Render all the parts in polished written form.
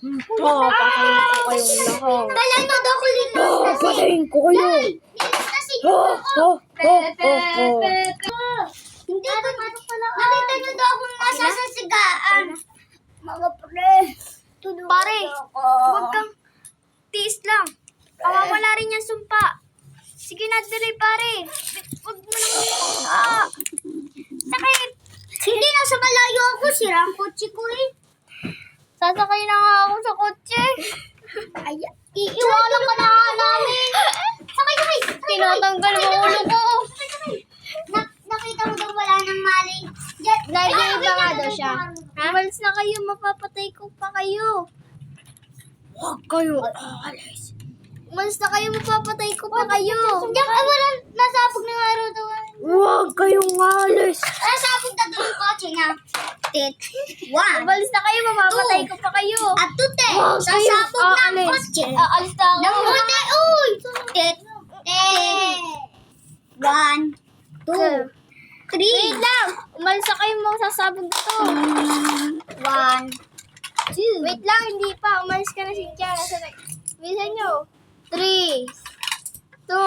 Patayin ko kayong lahat. Kailan mo daw ko linis kasi? Patayin ko kayo. Linis kasi ako. Hindi ko nakita niyo daw akong masasasigaan. Mga pre. Pare, huwag kang tiis lang. Mawawala rin yung sumpa. Sige na, dali pare. Huwag mo nang sakit. Hindi, nasa malayo ako. Sira ang kotse ko eh. Sasakay na nga ako sa kotse. Ay, iiwanan ka na nga namin. Sakay. Tinatanggal mo ulo ko. Nakita mo daw wala nang mali. Nag-iiba nga daw siya. Umalis na kayo, mapapatay ko pa kayo. Huwag kayo aalis. Umalis na kayo, mapapatay ko pa kayo. Diyan, wala. Nasabog na nga raw daw. Huwag kayong aalis. Nasabog na daw yung kotse niya. Tit. One. Umalis na kayo, mapapatay ko pa kayo. At tute. Huwag kayo Sasabog na ang aalis. kotse. Aalis na ako. Namuti, uy. Tit. One. Two. Three. Wait lang. Umalis na kayo, masasabog na to. One. Two. Wait lang, hindi pa. Umalis ka na, Cynthia. Bilisan nyo. 3, 2, 1.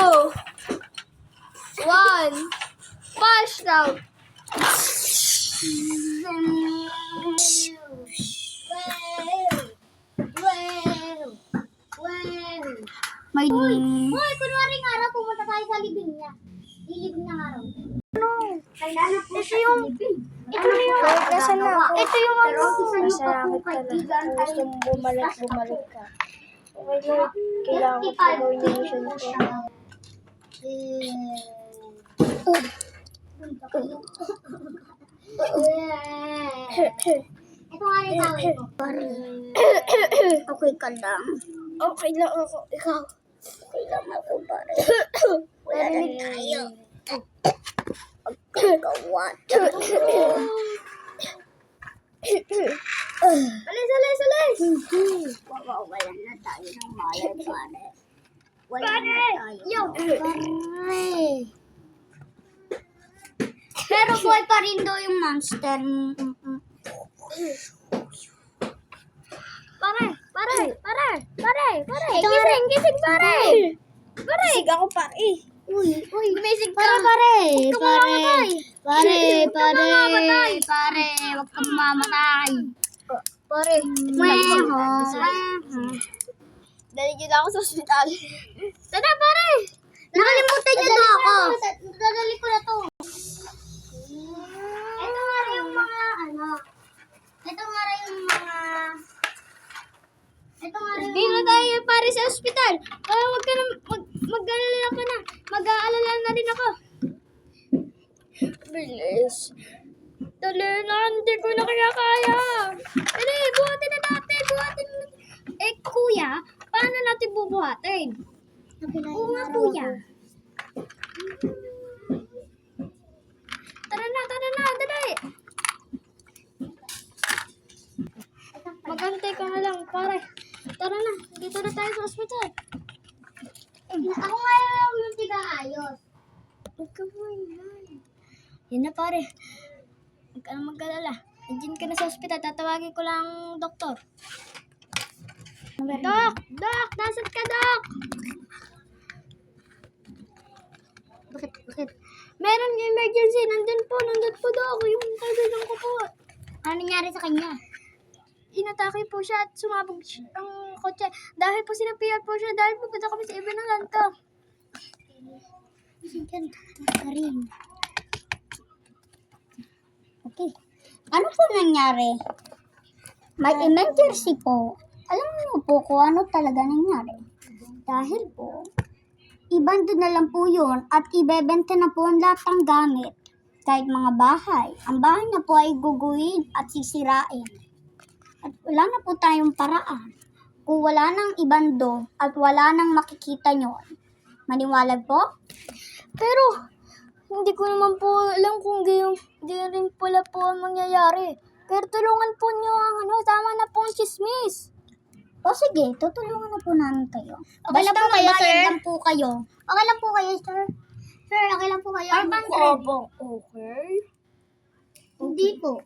Push down. May Hoy, kunwari nga raw, pumunta tayo sa libing niya. Lilibing na nga raw. Kailangan po siya yung libing. Ito na yung... Nasaan na ako? Ito yung ano. Nasa langit ka na. Gusto mong bumalik ka. Okay, Lord. Kailangan ko pa gawin yung mission ko. Ito nga rin tawag ko. Okay ka lang. Okay lang ako. Ikaw. Okay lang ako, pare. Wala na tayo. Pagkagawa. Alis. Wala na tayo ng malay, pare. Wala na tayo. Yo. Pare. Pero buhay pa rin daw yung monster. Pare. Ito nga rin. Gising, pare. Sig ako pa eh. Uy. Gumising ka. Pare. Huwag kang mamamatay. Pare. Huwag kang mamamatay. Pare. Dali nyo na ako sa ospital. Tada, pare. Nakalimutan niyo na ako. Dadali ko na to. Ito nga rin yung mga Dito tayo pare sa ospital. Huwag ka na, mag-alala ka na. Mag-aalala na rin ako. Bilis. Dali na, hindi ko na kaya. Dali, buhatin na natin. Kuya, paano natin bubuhatin? Oo nga, kuya. Tara na, dali. Magantay ka na lang, pare. Tara na, dito na tayo sa ospital. Ako nga yung tiga-ayos. Huwag ka mo yan. Yan na, pare. Huwag ka na mag-alala. Nandiyan ka na sa ospital. Tatawagin ko lang ang doktor. Dok! Nasaan ka, Dok? Bakit? Meron yung emergency. Nandun po, Dok. Yung kaibigan ko po. Ano nangyari sa kanya? Inatake po siya at sumabog ang kotse. Dahil po sinapihan po siya dahil pupunta kami sa iba ng lanto. Karin. Okay. Ano po nangyari? May emergency po. Alam niyo po kung ano talaga nangyari. Dahil po, ibando na lang po yun at ibebenta na po ang lahat ng gamit. Kahit mga bahay. Ang bahay na po ay guguhin at sisirain. At wala na po tayong paraan. Kung wala nang ibando at wala nang makikita nyo, maniwalag po? Pero, hindi ko naman po alam kung di rin pala po ang mangyayari. Pero tulungan po niyo ang tama na po ang chismis. O sige, tutulungan na po namin kayo. Okay lang po kayo, sir? Lang po kayo. Okay lang po kayo, sir. Sir, okay lang po kayo. 500. Okay. Hindi po.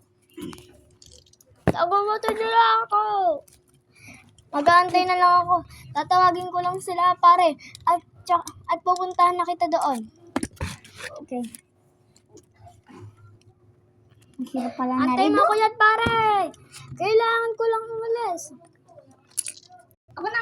Tagawatan niyo lang ako. Mag-aantay na lang ako. Tatawagin ko lang sila, pare. At pupuntahan na kita doon. Okay. Ang hirap pala na Antay rin. mo ko yan, pare. Kailangan ko lang umalis. Ako na